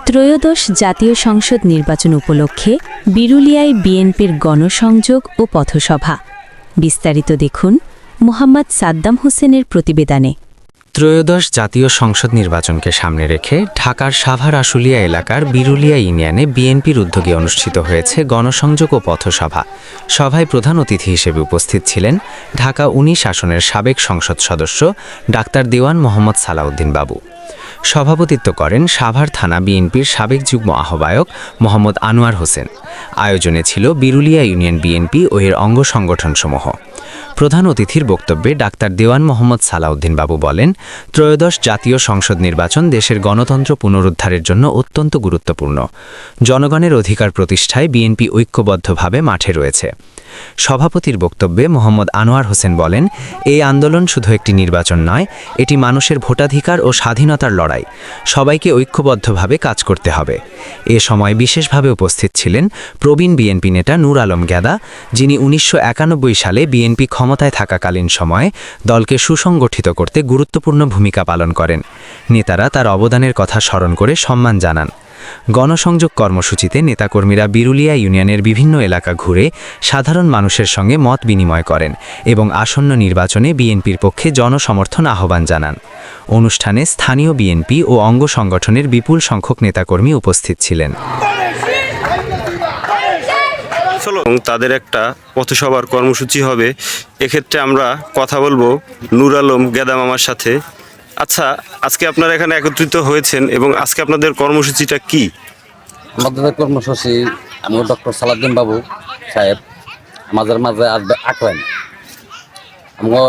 ত্রয়োদশ জাতীয় সংসদ নির্বাচন উপলক্ষে বিরুলিয়ায় বিএনপির গণসংযোগ ও পথসভা। বিস্তারিত দেখুন মোহাম্মদ সাদ্দাম হোসেনের প্রতিবেদনে। ত্রয়োদশ জাতীয় সংসদ নির্বাচনকে সামনে রেখে ঢাকার সাভার আশুলিয়া এলাকার বিরুলিয়া ইউনিয়নে বিএনপির উদ্যোগে অনুষ্ঠিত হয়েছে গণসংযোগ ও পথসভা। সভায় প্রধান অতিথি হিসেবে উপস্থিত ছিলেন ঢাকা ১৯ আসনের সাবেক সংসদ সদস্য ডাক্তার দেওয়ান মোহাম্মদ সালাউদ্দিন বাবু। সভাপতিত্ব করেন সাভার থানা বিএনপির সাবেক যুগ্ম আহ্বায়ক মোহাম্মদ আনোয়ার হোসেন। আয়োজনে ছিল বিরুলিয়া ইউনিয়ন বিএনপি ও এর অঙ্গ সংগঠনসমূহ। প্রধান অতিথির বক্তব্যে ডাক্তার দেওয়ান মোহাম্মদ সালাউদ্দিন বাবু বলেন, ত্রয়োদশ জাতীয় সংসদ নির্বাচন দেশের গণতন্ত্র পুনরুদ্ধারের জন্য অত্যন্ত গুরুত্বপূর্ণ। জনগণের অধিকার প্রতিষ্ঠায় বিএনপি ঐক্যবদ্ধভাবে মাঠে রয়েছে। সভাপতির বক্তব্যে মোহাম্মদ আনোয়ার হোসেন বলেন, এই আন্দোলন শুধু একটি নির্বাচন নয়, এটি মানুষের ভোটাধিকার ও স্বাধীনতার লড়াই। সবাইকে ঐক্যবদ্ধভাবে কাজ করতে হবে। এ সময় বিশেষভাবে উপস্থিত ছিলেন প্রবীণ বিএনপি নেতা নূর আলম গ্যাদা, যিনি ১৯৯১ সালে বিএনপি ক্ষমতায় থাকাকালীন সময়ে দলকে সুসংগঠিত করতে গুরুত্বপূর্ণ ভূমিকা পালন করেন। নেতারা তার অবদানের কথা স্মরণ করে সম্মান জানান। গণসংযোগ কর্মসূচিতে নেতাকর্মীরা বিরুলিয়া ইউনিয়নের বিভিন্ন এলাকা ঘুরে সাধারণ মানুষের সঙ্গে মত বিনিময় করেন এবং আসন্ন নির্বাচনে বিএনপির পক্ষে জনসমর্থন আহ্বান জানান। অনুষ্ঠানে স্থানীয় বিএনপি ও অঙ্গ সংগঠনের বিপুল সংখ্যক নেতাকর্মী উপস্থিত ছিলেন। তাদের একটা পথসভার কর্মসূচি হবে। এক্ষেত্রে আমরা কথা বলবো নূর আলম গ্যাদা মামার সাথে। আচ্ছা, আজকে আপনারা এখানে একত্রিত হয়েছেন এবং আজকে আপনাদের কর্মসূচিটা কি? আমাদের কর্মসূচি, আমি ডক্টর সালাউদ্দিন বাবু সাহেব আমাদের মাঝে আসবে আকরাম, আমার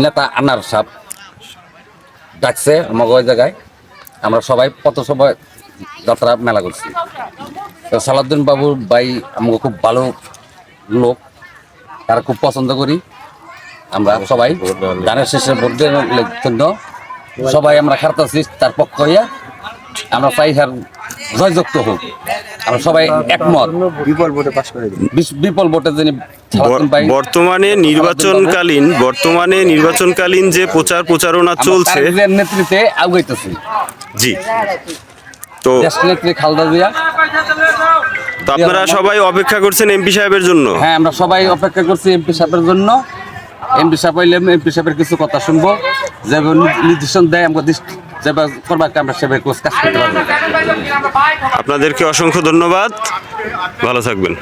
নেতা আনার সাহেব ডাকছে আমাকে ওই জায়গায়। আমরা সবাই পথসভা যাত্রা মেলা করছি। তো সালাউদ্দিন বাবুর ভাই আমাকে খুব ভালো লোক, তারা খুব পছন্দ করি। আমরা সবাই গানের শেষে ভোট দেওয়ার জন্য সবাই আমরা খারতাছি তার পক্ষ হইয়া। আমরা চাই হার জয়যুক্ত হোক, আমরা সবাই একমত। বিপুল ভোটে যিনি বর্তমানে নির্বাচনকালীন যে প্রচারণা চলছে নেতৃত্বে আগাইতেছি। জি, তো নেত্রী খালেদা জিয়া। তো আপনারা সবাই অপেক্ষা করছেন এমপি সাহেবের জন্য? হ্যাঁ, আমরা সবাই অপেক্ষা করছি এমপি সাহেবের জন্য। এমপি সাহেব হইলে এমপি সাহেবের কিছু কথা শুনবো, যে নির্দেশন দেয় আমরা যেভাবে করবার আমরা সেভাবে কাজ করতে পারবো। আপনাদেরকে অসংখ্য ধন্যবাদ, ভালো থাকবেন।